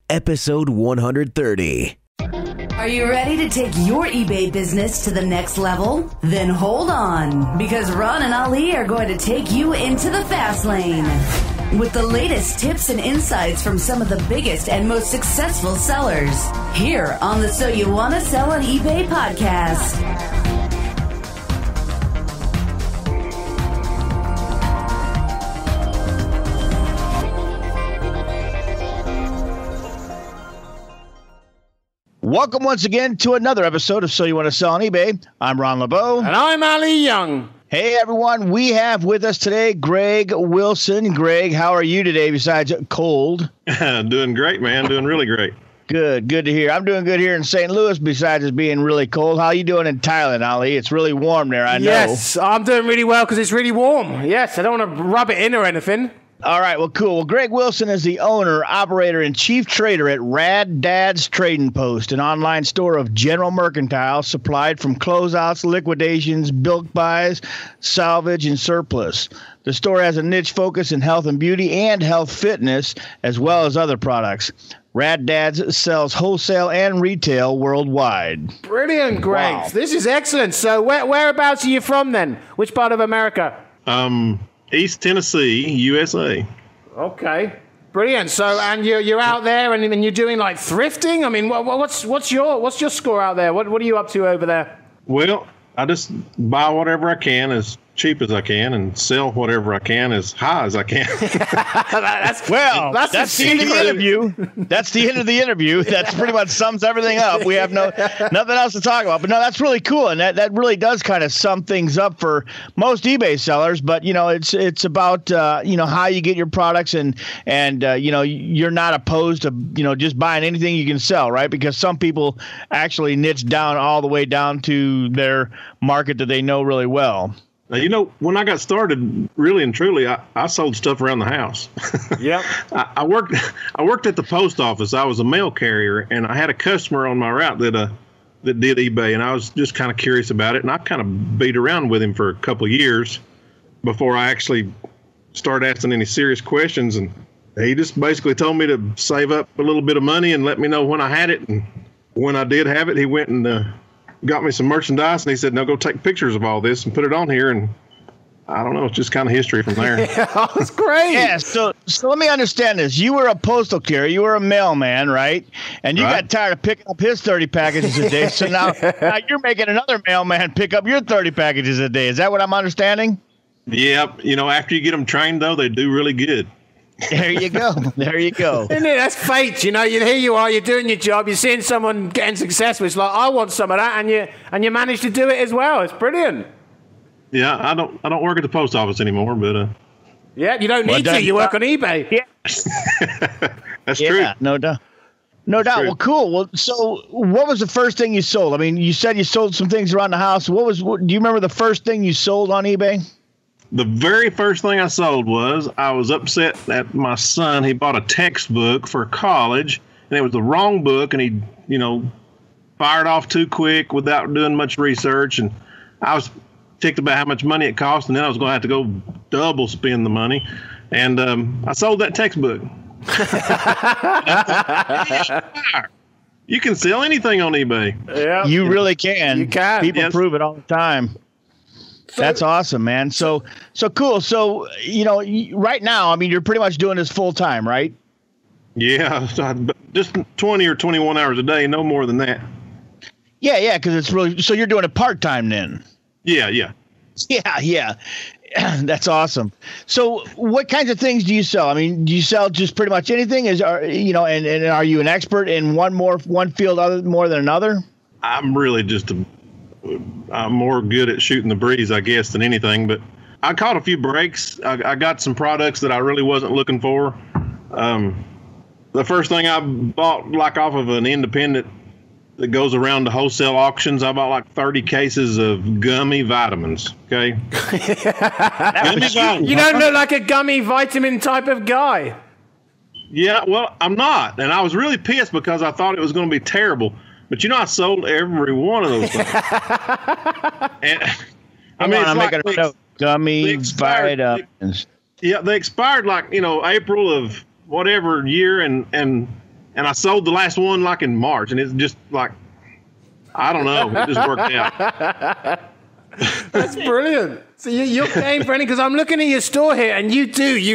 episode 130. Are you ready to take your eBay business to the next level? Then hold on, because Ron and Ali are going to take you into the fast lane with the latest tips and insights from some of the biggest and most successful sellers here on the So You Want to Sell on eBay podcast. Welcome once again to another episode of So You Want to Sell on eBay. I'm Ron LeBeau. And I'm Ali Young. Hey, everyone. We have with us today Gregg Wilson. Greg, how are you today besides cold? Doing great, man. Doing really great. Good to hear. I'm doing good here in St. Louis besides it being really cold. How are you doing in Thailand, Ali? It's really warm there, I know. Yes, I'm doing really well because it's really warm. Yes, I don't want to rub it in or anything. All right, well, cool. Well, Gregg Wilson is the owner, operator, and chief trader at Raddad's Trading Post, an online store of general mercantile supplied from closeouts, liquidations, bulk buys, salvage, and surplus. The store has a niche focus in health and beauty and health fitness, as well as other products. Raddad's sells wholesale and retail worldwide. Brilliant, Greg. Wow. This is excellent. So whereabouts are you from then? Which part of America? East Tennessee, USA. Okay. Brilliant. So, and you're out there and you're doing like thrifting? I mean, what's your score out there? What are you up to over there? Well, I just buy whatever I can as cheap as I can and sell whatever I can as high as I can. that's the end of the interview. That's the end of the interview. That pretty much sums everything up. We have nothing else to talk about. But no, that's really cool, and that really does kind of sum things up for most eBay sellers. But it's about how you get your products and you're not opposed to just buying anything you can sell, right? Because some people actually niche down all the way down to their market that they know really well. Now, when I got started, really and truly, I sold stuff around the house. Yep. I worked at the post office. I was a mail carrier, and I had a customer on my route that did eBay, and I was just kind of curious about it, and I kind of beat around with him for a couple of years before I actually started asking any serious questions, and he just basically told me to save up a little bit of money and let me know when I had it, and when I did have it, he went and got me some merchandise, and he said, "Now go take pictures of all this and put it on here." And I don't know, it's just kind of history from there. Yeah, that's great. Yeah, so let me understand this. You were a postal carrier, you were a mailman, right? And you got tired of picking up his 30 packages a day, so now you're making another mailman pick up your 30 packages a day. Is that what I'm understanding? Yep. After you get them trained, though, they do really good. There you go. There you go. Isn't it? That's fate. Here you are, you're doing your job, you're seeing someone getting successful. It's like, I want some of that, and you manage to do it as well. It's brilliant. Yeah, I don't work at the post office anymore, but yeah, you don't need to. You work on eBay. Yeah. That's true. No doubt. No doubt. Well, cool. Well, so what was the first thing you sold? I mean, you said you sold some things around the house. Do you remember the first thing you sold on eBay? The very first thing I sold was I was upset that my son, he bought a textbook for college, and it was the wrong book, and he, fired off too quick without doing much research, and I was ticked about how much money it cost, and then I was going to have to go double spend the money, and I sold that textbook. You can sell anything on eBay. Yeah, you really can. You can. People prove it all the time. That's awesome, man. So cool. So, right now, I mean, you're pretty much doing this full time, right? Yeah, just 20 or 21 hours a day, no more than that. Yeah, because it's really, so you're doing it part time then? Yeah. Yeah. That's awesome. So what kinds of things do you sell? I mean, do you sell just pretty much anything? And are you an expert in one field more than another? I'm really just I'm more good at shooting the breeze, I guess, than anything. But I caught a few breaks. I got some products that I really wasn't looking for. The first thing I bought, like off of an independent that goes around to wholesale auctions, I bought like 30 cases of gummy vitamins. Okay. Gummy vitamins. You don't look like a gummy vitamin type of guy. Yeah, well, I'm not. And I was really pissed because I thought it was going to be terrible. But I sold every one of those things. And I mean, I'm making a note. Gummy vitamins. Yeah, they expired like, April of whatever year, and And I sold the last one like in March, and it's just like, I don't know, it just worked out. That's brilliant. So you're paying for anything, because I'm looking at your store here, and you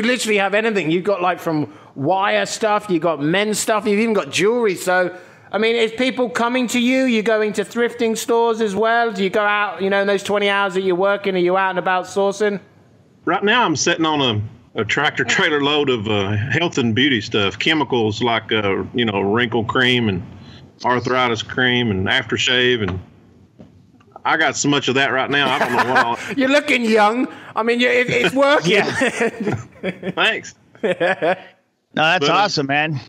literally have anything. You've got like from wire stuff, you've got men's stuff, you've even got jewelry. So, I mean, is people coming to you? You going to thrifting stores as well? Do you go out, in those 20 hours that you're working, are you out and about sourcing? Right now I'm sitting on a tractor trailer load of health and beauty stuff, chemicals like, wrinkle cream and arthritis cream and aftershave, and I got so much of that right now. I don't know what You're looking young. I mean, it's working. Thanks. No, that's awesome, man.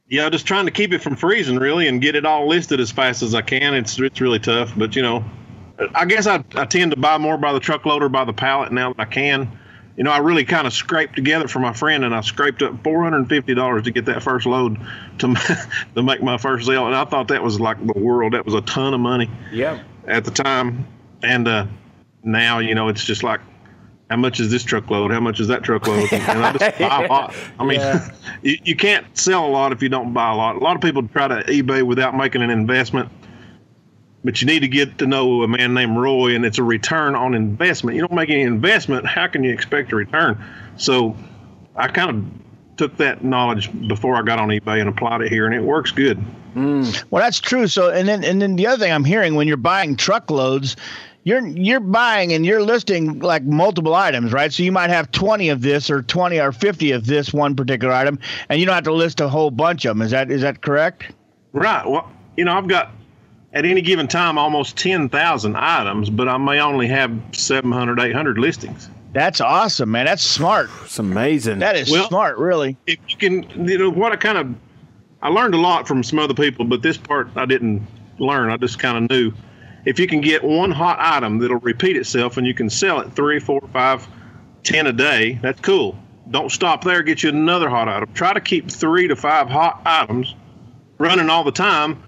Yeah, just trying to keep it from freezing, really, and get it all listed as fast as I can. It's really tough, but, I guess I tend to buy more by the truckload or by the pallet now that I can. I really kind of scraped together for my friend, and I scraped up $450 to get that first load to make my first sale, and I thought that was like the world. That was a ton of money. Yeah. At the time, and now it's just like, how much is this truckload? How much is that truckload? And I just buy a lot. I mean, you can't sell a lot if you don't buy a lot. A lot of people try to eBay without making an investment, but you need to get to know a man named Roy, and it's a return on investment. You don't make any investment, how can you expect a return? So I kind of took that knowledge before I got on eBay and applied it here, and it works good. Well, that's true. So, and then the other thing I'm hearing, when you're buying truckloads, you're buying and you're listing like multiple items, right? So you might have 20 of this or 20 or 50 of this one particular item, and you don't have to list a whole bunch of them. Is that correct? Right. Well, I've got at any given time almost 10,000 items, but I may only have 700, 800 listings. That's awesome, man. That's smart. It's amazing. That is smart, really. If you can, I learned a lot from some other people, but this part I didn't learn. I just kind of knew. If you can get one hot item that'll repeat itself and you can sell it 3, 4, 5, 10 a day, that's cool. Don't stop there. Get you another hot item. Try to keep 3 to 5 hot items running all the time,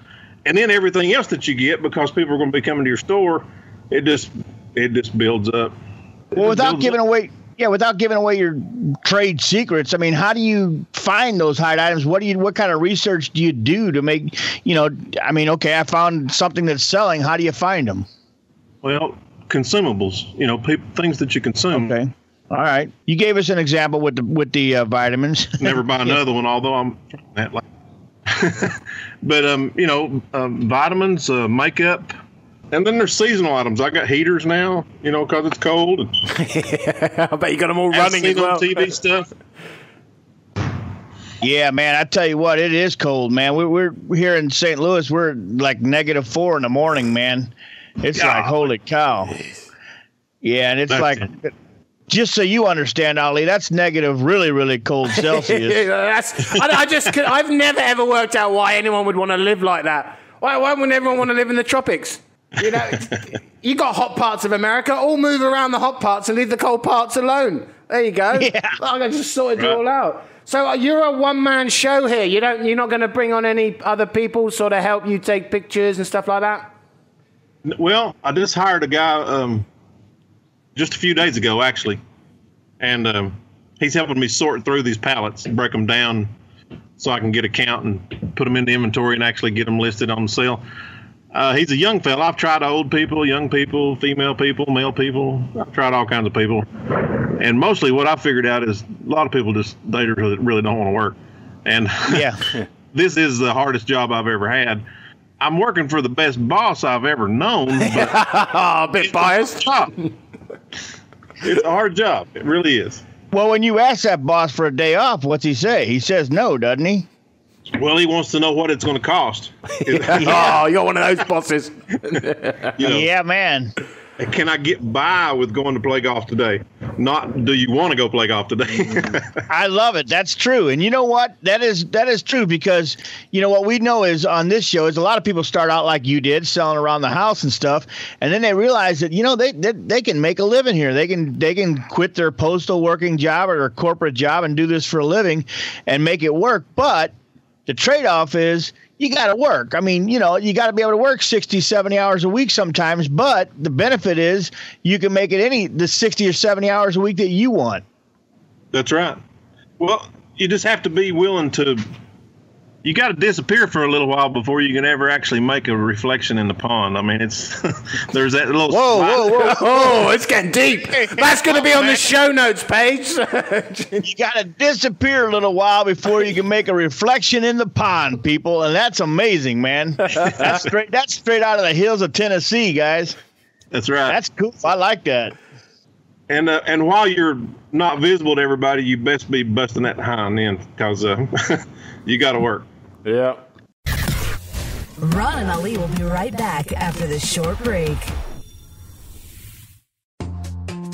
and then everything else that you get, because people are going to be coming to your store, it just builds up. Well, without giving away your trade secrets, I mean, how do you find those hot items? What kind of research do you do to make, okay, I found something that's selling. How do you find them? Well, consumables, things that you consume. Okay. All right. You gave us an example with the vitamins. Never buy another one, although I'm that like. But vitamins, makeup. And then there's seasonal items. I got heaters now, because it's cold. I bet you got them all running as well. TV stuff. Yeah, man. I tell you what, it is cold, man. We're here in St. Louis. We're like -4 in the morning, man. It's like, holy cow. Yeah, and it's just so you understand, Ali, that's negative, really, really cold Celsius. I've never ever worked out why anyone would want to live like that. Why would everyone want to live in the tropics? You got hot parts of America. All move around the hot parts and leave the cold parts alone. There you go. Yeah. I just sorted you all out. So you're a one-man show here. You're not going to bring on any other people sort of help you take pictures and stuff like that? Well, I just hired a guy just a few days ago, actually, and he's helping me sort through these pallets and break them down so I can get a count and put them into inventory and actually get them listed on sale. He's a young fella. I've tried old people, young people, female people, male people. I've tried all kinds of people. And mostly what I figured out is a lot of people they really don't want to work. And this is the hardest job I've ever had. I'm working for the best boss I've ever known. But a bit biased. It's a hard job. It really is. Well, when you ask that boss for a day off, what's he say? He says no, doesn't he? Well, he wants to know what it's going to cost. Oh, you're one of those bosses. Yeah, man. Can I get by with going to play golf today? Not, do you want to go play golf today? I love it. That's true. And you know what? That is true, because, what we know is on this show is a lot of people start out like you did, selling around the house and stuff. And then they realize that, they can make a living here. They can quit their postal working job or their corporate job and do this for a living and make it work. But the trade-off is you got to work. I mean, you got to be able to work 60, 70 hours a week sometimes, but the benefit is you can make it the 60 or 70 hours a week that you want. That's right. Well, you just have to be willing to you got to disappear for a little while before you can ever actually make a reflection in the pond. I mean, it's there's that little. Whoa! Oh, it's getting deep. That's going to be on the show notes page. You got to disappear a little while before you can make a reflection in the pond, people, and that's amazing, man. That's straight out of the hills of Tennessee, guys. That's right. That's cool. I like that. And while you're not visible to everybody, you best be busting that hind end because you got to work. Yeah. Ron and Ali will be right back after this short break.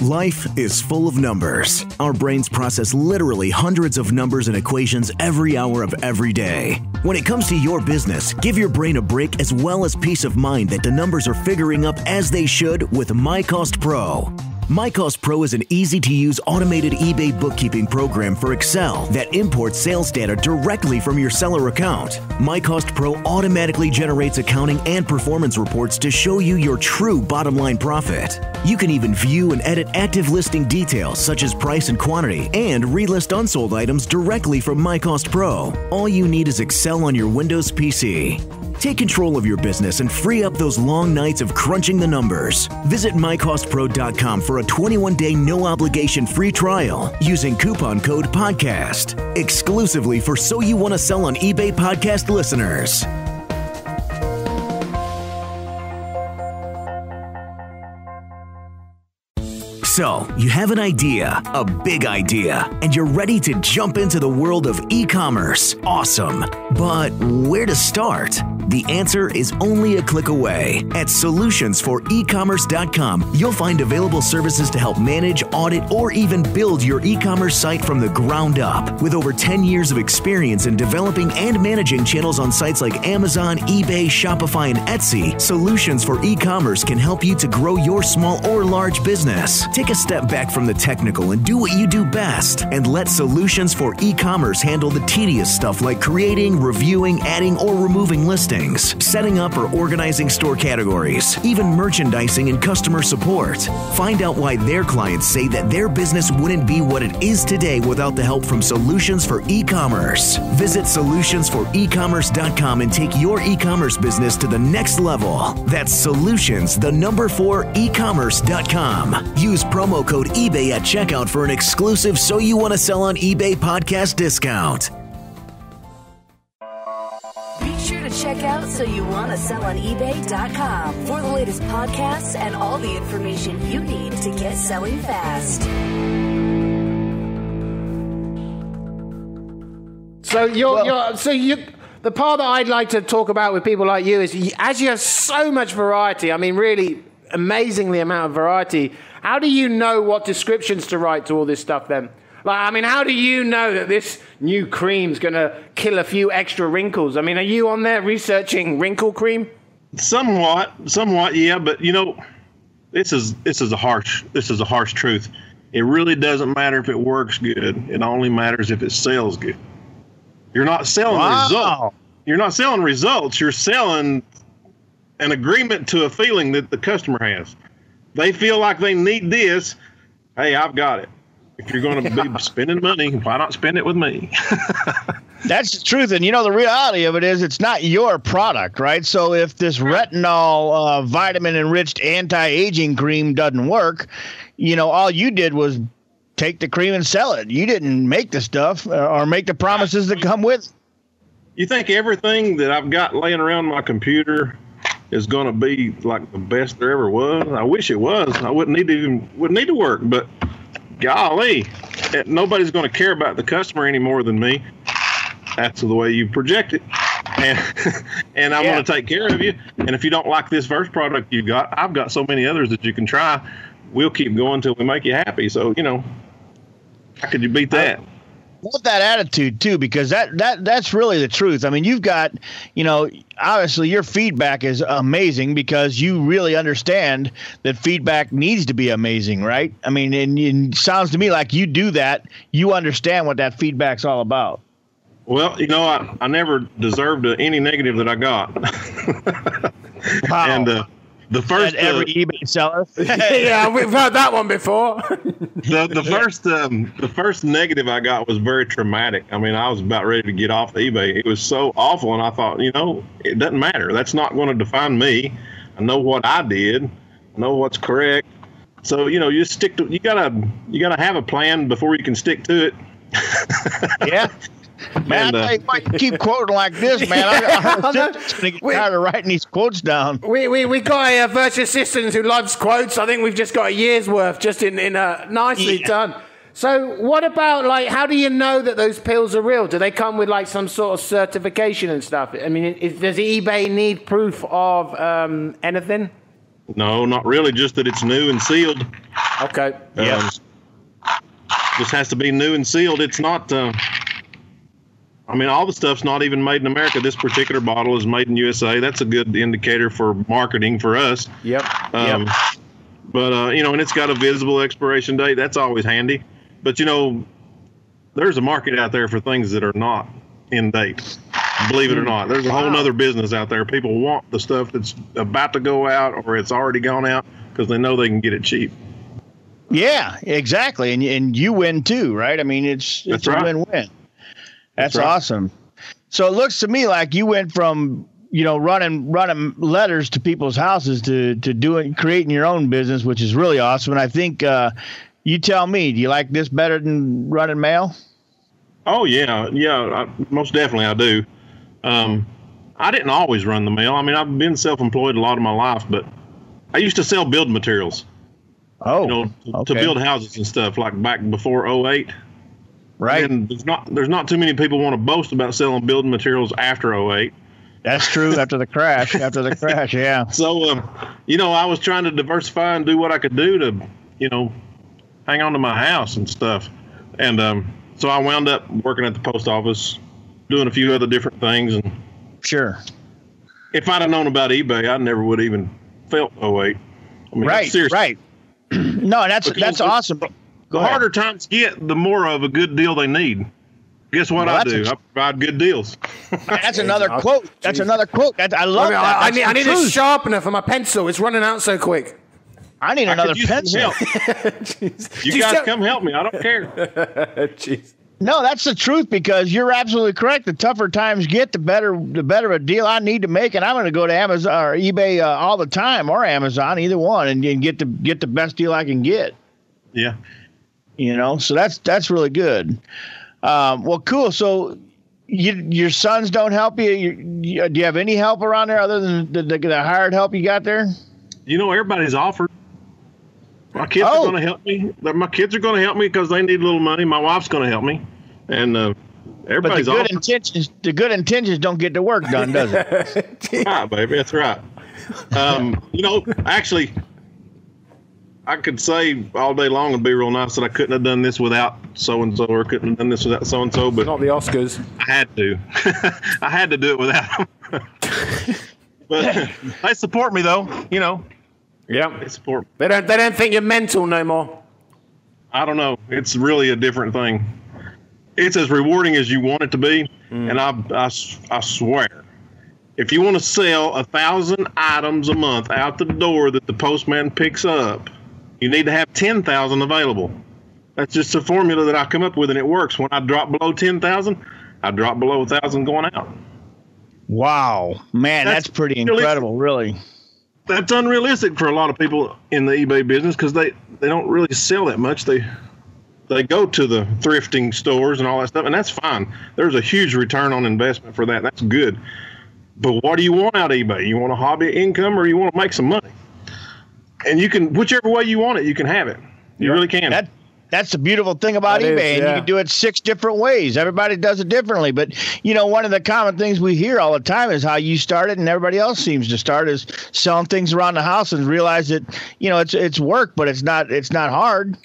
Life is full of numbers. Our brains process literally hundreds of numbers and equations every hour of every day. When it comes to your business, give your brain a break as well as peace of mind that the numbers are figuring up as they should with MyCost Pro. MyCost Pro is an easy-to-use automated eBay bookkeeping program for Excel that imports sales data directly from your seller account. MyCost Pro automatically generates accounting and performance reports to show you your true bottom-line profit. You can even view and edit active listing details such as price and quantity and relist unsold items directly from MyCost Pro. All you need is Excel on your Windows PC. Take control of your business and free up those long nights of crunching the numbers. Visit mycostpro.com for a 21-day no-obligation free trial using coupon code PODCAST, exclusively for So You Want to Sell on eBay podcast listeners. So, you have an idea, a big idea, and you're ready to jump into the world of e-commerce. Awesome. But where to start? The answer is only a click away. At solutionsforecommerce.com, you'll find available services to help manage, audit, or even build your e-commerce site from the ground up. With over 10 years of experience in developing and managing channels on sites like Amazon, eBay, Shopify, and Etsy, Solutions for E-commerce can help you to grow your small or large business. Take a step back from the technical and do what you do best, and let Solutions for E-commerce handle the tedious stuff like creating, reviewing, adding, or removing listings, setting up or organizing store categories, even merchandising and customer support. Find out why their clients say that their business wouldn't be what it is today without the help from Solutions for E-commerce. Visit solutionsforecommerce.com and take your e-commerce business to the next level. That's solutions, the number 4, ecommerce.com. Use promo code eBay at checkout for an exclusive So You Want to Sell on eBay podcast discount. Be sure to check out SoYouWantToSellOnEBay.com for the latest podcasts and all the information you need to get selling fast. The part that I'd like to talk about with people like you is, as you have so much variety, I mean, really amazingly amount of variety, how do you know what descriptions to write to all this stuff then? Like, I mean, how do you know that this new cream's going to kill a few extra wrinkles? I mean, are you on there researching wrinkle cream? Somewhat, yeah. But you know, this is a harsh truth. It really doesn't matter if it works good. It only matters if it sells good. You're not selling results. You're not selling results. You're selling an agreement to a feeling that the customer has. They feel like they need this. Hey, I've got it. If you're going to be spending money, why not spend it with me? That's the truth. And, you know, the reality of it is it's not your product, right? So if this retinol vitamin-enriched anti-aging cream doesn't work, you know, all you did was take the cream and sell it. You didn't make the stuff or make the promises that come with it. You think everything that I've got laying around my computer is going to be like the best there ever was? I wish it was. I wouldn't need to work, but golly, nobody's going to care about the customer any more than me. That's the way you project it. And I'm going to take care of you. And if you don't like this first product you got, I've got so many others that you can try. We'll keep going till we make you happy. So, you know, how could you beat that? I love that attitude too, because that's really the truth. I mean, you've got, you know, obviously your feedback is amazing because you really understand that feedback needs to be amazing, right? I mean, and it sounds to me like you do that. You understand what that feedback's all about. Well, you know, I never deserved any negative that I got. Wow. The first every eBay seller. Yeah, we've heard that one before. The first negative I got was very traumatic. I mean, I was about ready to get off eBay. It was so awful, and I thought, it doesn't matter. That's not going to define me. I know what I did. I know what's correct. So you just stick to. You gotta have a plan before you can stick to it. Yeah. Man, I tell you what, you keep quoting like this, man. I'm going to get tired of writing these quotes down. We got a virtual assistant who loves quotes. I think we've just got a year's worth just in nicely done. So what about, how do you know that those pills are real? Do they come with, some sort of certification and stuff? I mean, does eBay need proof of anything? No, not really. Just that it's new and sealed. Okay. Just has to be new and sealed. It's not... all the stuff's not even made in America. This particular bottle is made in USA. That's a good indicator for marketing for us. Yep. But, and it's got a visible expiration date. That's always handy. But, there's a market out there for things that are not in date. Believe it or not. There's a whole other business out there. People want the stuff that's about to go out or it's already gone out because they know they can get it cheap. Yeah, exactly. And you win too, right? I mean, it's a win-win. That's awesome. So it looks to me like you went from, running letters to people's houses to creating your own business, which is really awesome. And I think you tell me, do you like this better than running mail? Oh, yeah. Most definitely I do. I didn't always run the mail. I mean, I've been self-employed a lot of my life, but I used to sell building materials. Oh, to build houses and stuff, like back before 2008. Right. And there's not too many people want to boast about selling building materials after 2008. That's true. After the crash. Yeah. So, I was trying to diversify and do what I could do to, hang on to my house and stuff. And so I wound up working at the post office, doing a few other different things. And sure. If I'd have known about eBay, I never would have even felt 2008. I mean, right. Seriously. Right. No, that's awesome. The harder times get, the more of a good deal they need. Guess what I do? I provide good deals. That's another quote. That's another quote. I love that. I need a sharpener for my pencil. It's running out so quick. I need another pencil. You guys come help me. I don't care. Jeez. No, that's the truth, because you're absolutely correct. The tougher times get, the better a deal I need to make, and I'm going to go to Amazon or eBay all the time, or Amazon, either one, and get the best deal I can get. Yeah. So that's really good. Well, cool. So your sons don't help you? Do you have any help around there other than the hired help you got there? Everybody's offered. My kids are going to help me. My kids are going to help me because they need a little money. My wife's going to help me. And everybody's offered. The good intentions don't get the work done, does it? Right, baby. That's right. Actually, I could say all day long and be real nice that I couldn't have done this without so-and-so, or couldn't have done this without so-and-so, but not the Oscars. I had to. I had to do it without them. But they support me, though, Yeah. They support me. They don't think you're mental no more. I don't know. It's really a different thing. It's as rewarding as you want it to be, and I swear, if you want to sell 1,000 items a month out the door that the postman picks up, you need to have 10,000 available. That's just a formula that I come up with, and it works. When I drop below 10,000, I drop below 1,000 going out. Wow, man, that's pretty incredible, really. That's unrealistic for a lot of people in the eBay business, because they don't really sell that much. They go to the thrifting stores and all that stuff, and that's fine. There's a huge return on investment for that. That's good. But what do you want out of eBay? You want a hobby income, or you want to make some money? And you can, whichever way you want it, you can have it. You really can. That's the beautiful thing about eBay, and you can do it 6 different ways. Everybody does it differently, but one of the common things we hear all the time is how you started, and everybody else seems to start, is selling things around the house and realize that it's work, but it's not hard.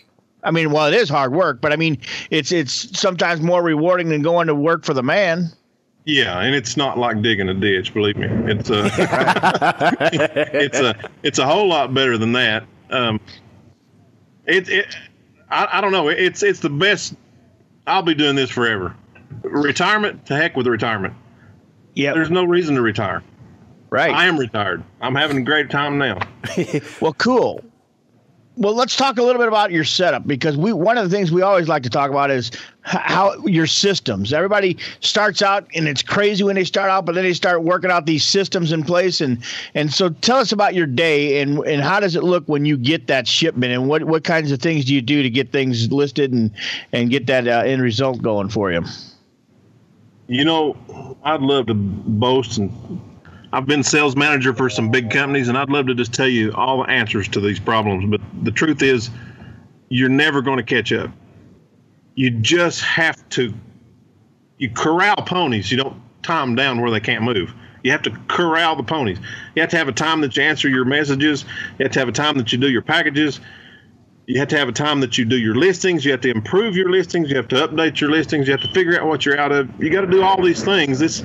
I mean, well, it is hard work, but I mean, it's sometimes more rewarding than going to work for the man. Yeah, and it's not like digging a ditch, believe me. It's it's a whole lot better than that. I don't know. It's the best. I'll be doing this forever. Retirement, to heck with retirement. Yeah. There's no reason to retire. Right. I am retired. I'm having a great time now. Well, cool. Well, let's talk a little bit about your setup, because one of the things we always like to talk about is how your systems. Everybody starts out and it's crazy when they start out, but then they start working out these systems in place. And so tell us about your day and how does it look when you get that shipment, and what kinds of things do you do to get things listed and get that end result going for you? You know, I'd love to boast, and I've been sales manager for some big companies, and I'd love to just tell you all the answers to these problems. But the truth is, you're never going to catch up. You just have to, you corral ponies. You don't tie them down where they can't move. You have to corral the ponies. You have to have a time that you answer your messages. You have to have a time that you do your packages. You have to have a time that you do your listings. You have to improve your listings. You have to update your listings. You have to figure out what you're out of. You got to do all these things.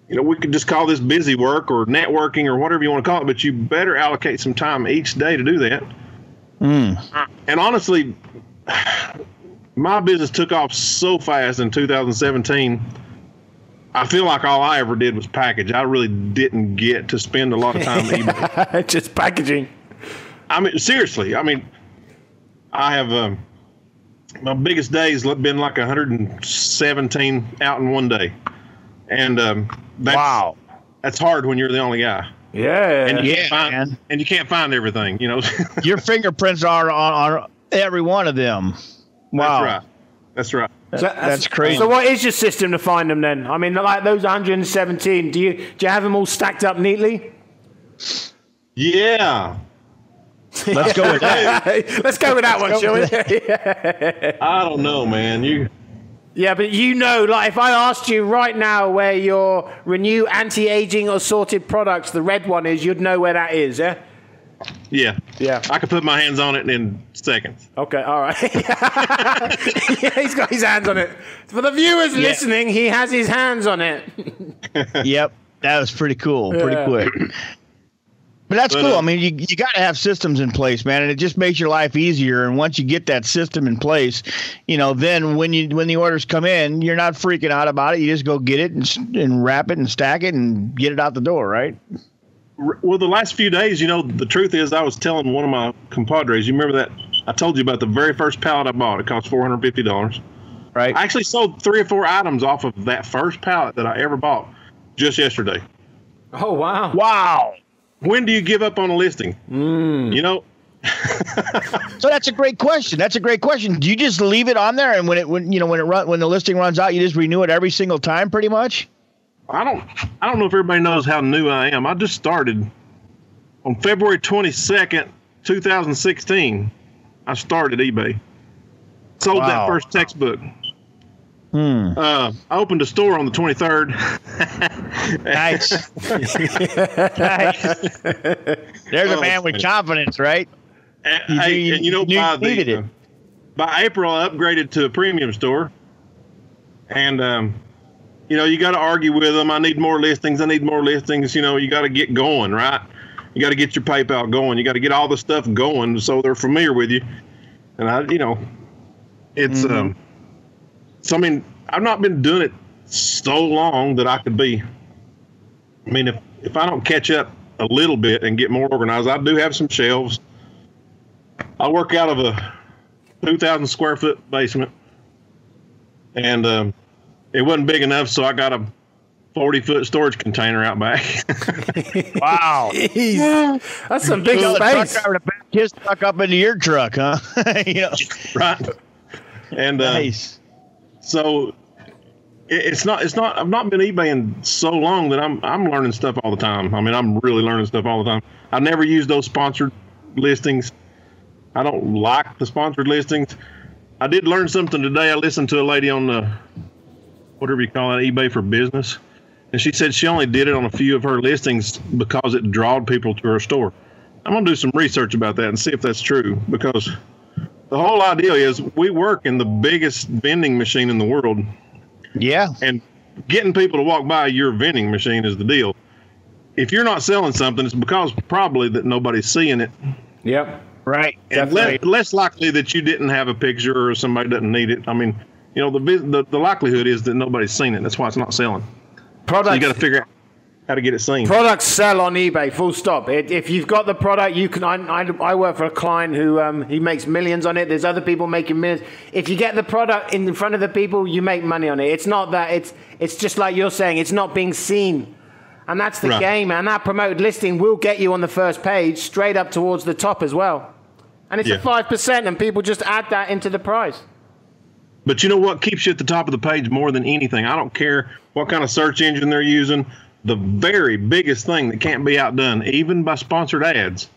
We could just call this busy work or networking or whatever you want to call it, but you better allocate some time each day to do that. And honestly, my business took off so fast in 2017. I feel like all I ever did was package. I really didn't get to spend a lot of time eBay. Just packaging. I mean, seriously. I mean, I have my biggest days been like 117 out in one day. And that's hard when you're the only guy. Yeah, and you can't find everything. Your fingerprints are on every one of them. Wow, that's right. That's crazy. So, what is your system to find them then? I mean, like those 117. Do you have them all stacked up neatly? Yeah. Let's go with that. Let's go with that one, shall we? I don't know, man. Yeah, but like if I asked you right now where your Renew anti-aging assorted products, the red one is, you'd know where that is, yeah? Yeah. Yeah. I could put my hands on it in seconds. Okay, all right. Yeah, he's got his hands on it. For the viewers listening, he has his hands on it. Yep, that was pretty cool, pretty quick. But that's cool. I mean, you got to have systems in place, man, and it just makes your life easier. And once you get that system in place, then when the orders come in, you're not freaking out about it. You just go get it and wrap it and stack it and get it out the door, right? Well, the last few days, the truth is, I was telling one of my compadres. You remember that I told you about the very first pallet I bought? It cost $450. Right. I actually sold 3 or 4 items off of that first pallet that I ever bought just yesterday. Oh wow! Wow. When do you give up on a listing? So that's a great question. Do you just leave it on there, and when the listing runs out, you just renew it every single time, pretty much? I don't know if everybody knows how new I am. I just started on February 22nd, 2016. I started eBay. Sold that first textbook. I opened a store on the 23rd. Nice. There's a man with confidence, right? By April, I upgraded to a premium store. And, you got to argue with them. I need more listings. You got to get going, right? You got to get your PayPal going. You got to get all the stuff going so they're familiar with you. And it's, so, I mean, I've not been doing it so long that I could be. I mean, if I don't catch up a little bit and get more organized, I do have some shelves. I work out of a 2,000 square foot basement, and it wasn't big enough, so I got a 40-foot storage container out back. Wow, that's some big space. Truck driver to back his truck up into your truck, huh? Right. And nice. So it's not. I've not been eBaying so long that I'm learning stuff all the time. I mean, I'm really learning stuff all the time. I never use those sponsored listings. I don't like the sponsored listings. I did learn something today. I listened to a lady on the whatever you call it, eBay for Business, and she said she only did it on a few of her listings because it drawed people to her store. I'm gonna do some research about that and see if that's true, because the whole idea is we work in the biggest vending machine in the world. Yeah. And getting people to walk by your vending machine is the deal. If you're not selling something, it's because probably that nobody's seeing it. Yep. Right. And less likely that you didn't have a picture or somebody doesn't need it. I mean, the likelihood is that nobody's seen it. That's why it's not selling. Products. So you got to figure out. how to get it seen. Products sell on eBay, full stop. If you've got the product, you can. I work for a client who he makes millions on it. There's other people making millions. If you get the product in front of the people, you make money on it. It's not that. It's just like you're saying. It's not being seen, and that's the game. And that promoted listing will get you on the first page, straight up towards the top as well. And it's a 5%, and people just add that into the price. But you know what keeps you at the top of the page more than anything? I don't care what kind of search engine they're using. The very biggest thing that can't be outdone, even by sponsored ads,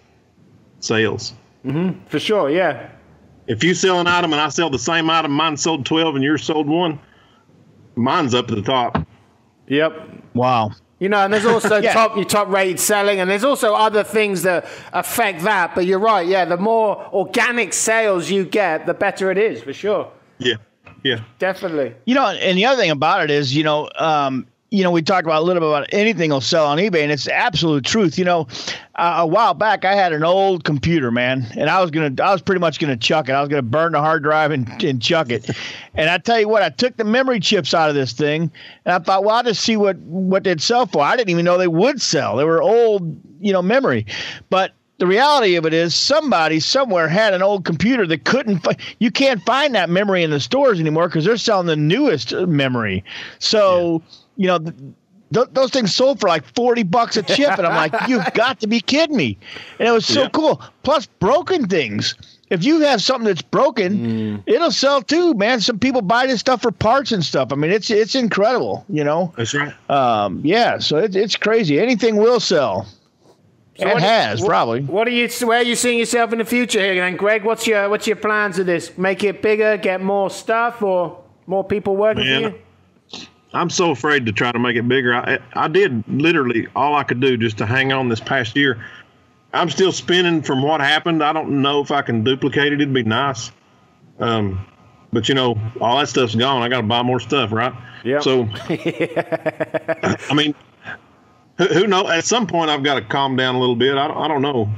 sales. Mm-hmm. For sure, yeah. If you sell an item and I sell the same item, mine sold 12 and yours sold 1, mine's up at the top. Yep. Wow. You know, and there's also top rated selling, and there's also other things that affect that. But you're right, yeah. The more organic sales you get, the better it is, for sure. Yeah, yeah, definitely. You know, and the other thing about it is, we talked about a little bit about anything will sell on eBay, and it's the absolute truth. You know, a while back I had an old computer, man, and I was pretty much gonna chuck it. I was gonna burn the hard drive and chuck it. And I tell you what, I took the memory chips out of this thing, and I thought, well, I'll just see what they'd sell for. I didn't even know they would sell. They were old, memory, but the reality of it is somebody somewhere had an old computer that you can't find that memory in the stores anymore because they're selling the newest memory. So, those things sold for like $40 a chip. And I'm like, you've got to be kidding me. And it was so cool. Plus broken things. If you have something that's broken, it'll sell too, man. Some people buy this stuff for parts and stuff. I mean, it's incredible, That's right. So it's crazy. Anything will sell. So probably. Where are you seeing yourself in the future here, then, Greg? What's your plans with this? Make it bigger, get more stuff, or more people working for you? I'm so afraid to try to make it bigger. I did literally all I could do just to hang on this past year. I'm still spinning from what happened. I don't know if I can duplicate it. It'd be nice. But all that stuff's gone. I got to buy more stuff, right? Yeah. So, I mean, who knows? At some point, I've got to calm down a little bit. I don't know.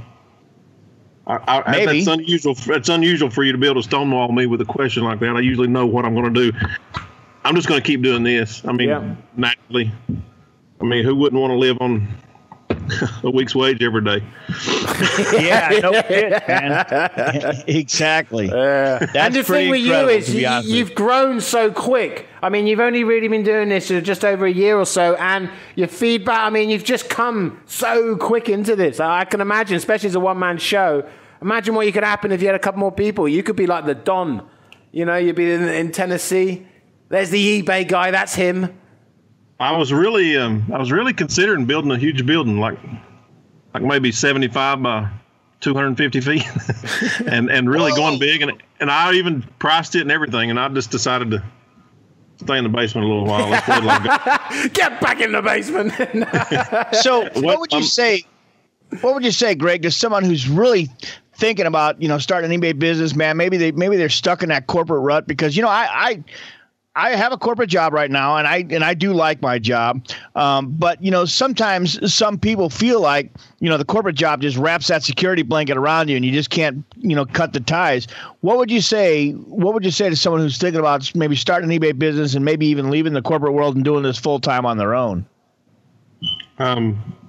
Maybe. That's unusual. It's unusual for you to be able to stonewall me with a question like that. I usually know what I'm going to do. I'm just going to keep doing this. I mean, naturally. I mean, who wouldn't want to live on a week's wage every day? No shit, man. Exactly. And the thing with you is you've grown so quick. I mean, you've only really been doing this for just over a year or so, and your feedback, I mean, you've just come so quick into this. I can imagine, especially as a one-man show, imagine what could happen if you had a couple more people. You could be like the Don. You'd be in Tennessee. There's the eBay guy. That's him. I was really considering building a huge building, like maybe 75 by 250 feet, and really going big. And I even priced it and everything. And I just decided to stay in the basement a little while. Get back in the basement. So, what would you say? What would you say, Greg, to someone who's really thinking about starting an eBay business, man? Maybe they're stuck in that corporate rut because I have a corporate job right now, and I do like my job. But sometimes some people feel like the corporate job just wraps that security blanket around you, and you just can't cut the ties. What would you say? What would you say to someone who's thinking about maybe starting an eBay business and maybe even leaving the corporate world and doing this full time on their own?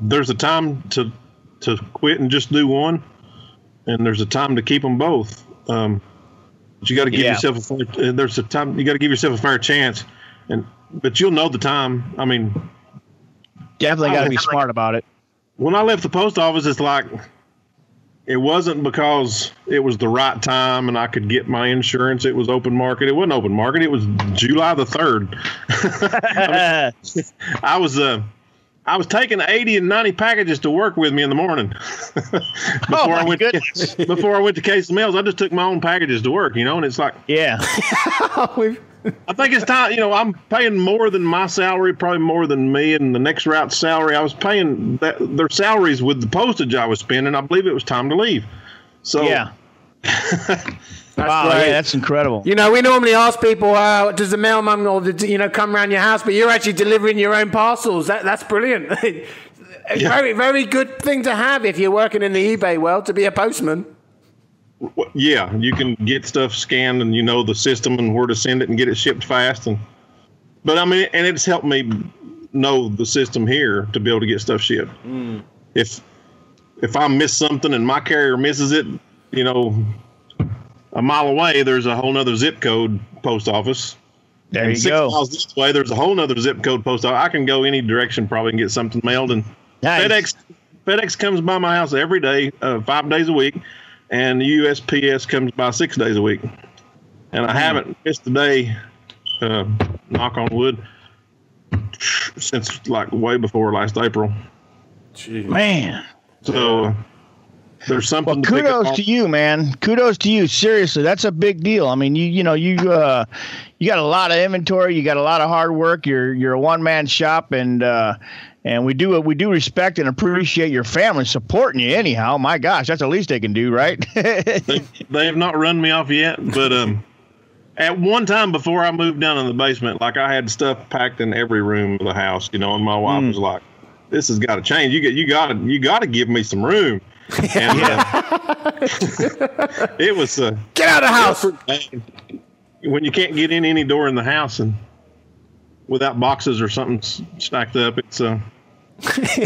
There's a time to quit and just do one, and there's a time to keep them both. But you got to give yourself there's a time you got to give yourself a fair chance, but you'll know the time. I mean, definitely got to be smart about it. When I left the post office, it's like it wasn't because it was the right time and I could get my insurance. It was open market. It wasn't open market. It was July the 3rd. I was taking 80 and 90 packages to work with me in the morning. Before I went to Case Mills, I just took my own packages to work, and it's like, I think it's time, I'm paying more than my salary, probably more than me and the next route's salary. I was paying their salaries with the postage I was spending. I believe it was time to leave. So, That's incredible. We normally ask people, does the mailman come around your house, but you're actually delivering your own parcels. That's brilliant. Very, very good thing to have if you're working in the eBay world, to be a postman. Yeah, you can get stuff scanned and the system and where to send it and get it shipped fast. But I mean, and it's helped me know the system here to be able to get stuff shipped. If I miss something and my carrier misses it, you know, a mile away, there's a whole nother zip code post office. There and you 6 go. miles this way, there's a whole nother zip code post office. I can go any direction probably and get something mailed. And Nice. FedEx comes by my house every day, 5 days a week, and USPS comes by 6 days a week. And I haven't missed a day, knock on wood, since like way before last April. Jeez. Man. So there's something. Well, to pick up kudos on. to you, man. Kudos to you. Seriously, that's a big deal. I mean, you got a lot of inventory. You got a lot of hard work. You're a one-man shop, and we do respect and appreciate your family supporting you. Anyhow, my gosh, that's the least they can do, right? They have not run me off yet, but at one time before I moved down in the basement, like I had stuff packed in every room of the house, you know, and my wife was like, "This has got to change. You got to give me some room." And it was Get out of the house. When you can't get in any door in the house and without boxes or something stacked up, it's I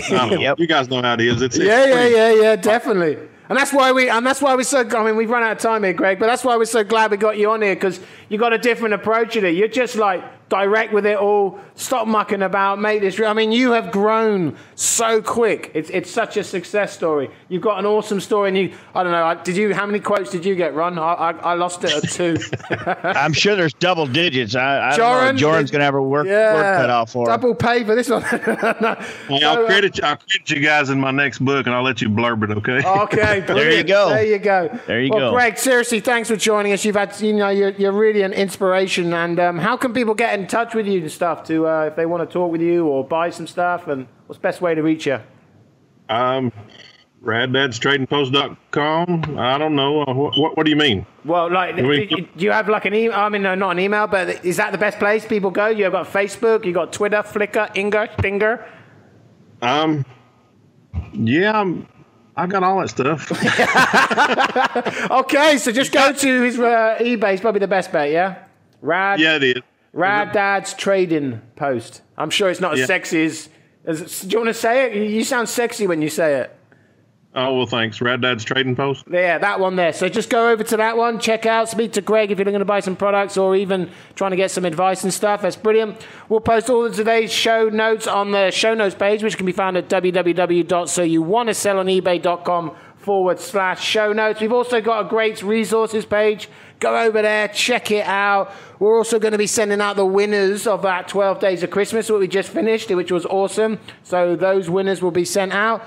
don't know. Yep. You guys know how it is. It's Yeah, definitely. And that's why we're so. I mean, we've run out of time here, Greg. But that's why we're so glad we got you on here, because you got a different approach to it. You're just like direct with it all. Stop mucking about. Make this real. I mean, you have grown so quick. It's such a success story. You've got an awesome story. And I don't know. How many quotes did you get, Ron? I lost it at 2. I'm sure there's double digits. I don't know. Jordan's gonna have her work cut out for her. Double pay for this one. No. I'll credit you guys in my next book, and I'll let you blurb it. Okay. Okay. There you go. There you go. There you well, go. Greg, seriously, thanks for joining us. You've had, you're really an inspiration. And how can people get in touch with you and stuff to if they want to talk with you or buy some stuff? And what's the best way to reach you? Raddadstradingpost.com. I don't know. What do you mean? Well, like, do you have like an email? I mean, no, not an email, but is that the best place people go? You've got Facebook, you've got Twitter, Flickr, Stinger. Yeah, I got all that stuff. Okay, so just go to his eBay. It's probably the best bet, yeah? Yeah, it is. Raddad's Tradin post. I'm sure it's not as sexy as do you want to say it? You sound sexy when you say it. Oh, well, thanks. Raddad's Trading Post. Yeah, that one there. So just go over to that one, check out, speak to Greg if you're going to buy some products or even trying to get some advice and stuff. That's brilliant. We'll post all of today's show notes on the show notes page, which can be found at www.soyouwantasellonebay.com/show notes. We've also got a great resources page. Go over there, check it out. We're also going to be sending out the winners of that 12 Days of Christmas, what we just finished, which was awesome. So those winners will be sent out.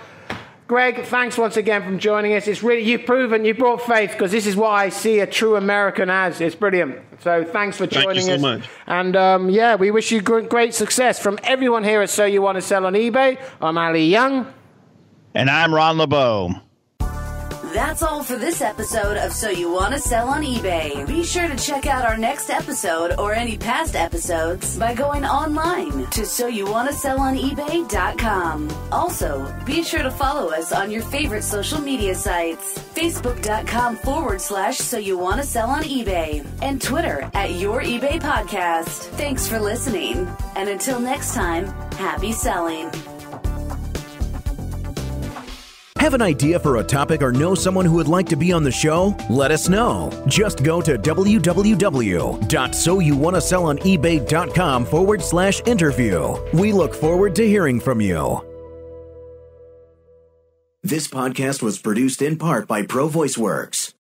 Greg, thanks once again for joining us. It's really, you've proven, you brought faith, because this is what I see a true American as. It's brilliant. So thanks for joining us. Thank you so much. And yeah, we wish you great success. From everyone here at So You Want to Sell on eBay, I'm Ali Young. And I'm Ron LeBeau. That's all for this episode of So You Want to Sell on eBay. Be sure to check out our next episode or any past episodes by going online to soyouwantasellonebay.com. Also, be sure to follow us on your favorite social media sites, facebook.com/So You Want to Sell on eBay, and Twitter at Your eBay Podcast. Thanks for listening. And until next time, happy selling. Have an idea for a topic or know someone who would like to be on the show? Let us know. Just go to www.soyouwantasellonebay.com/interview. We look forward to hearing from you. This podcast was produced in part by Pro Voice Works.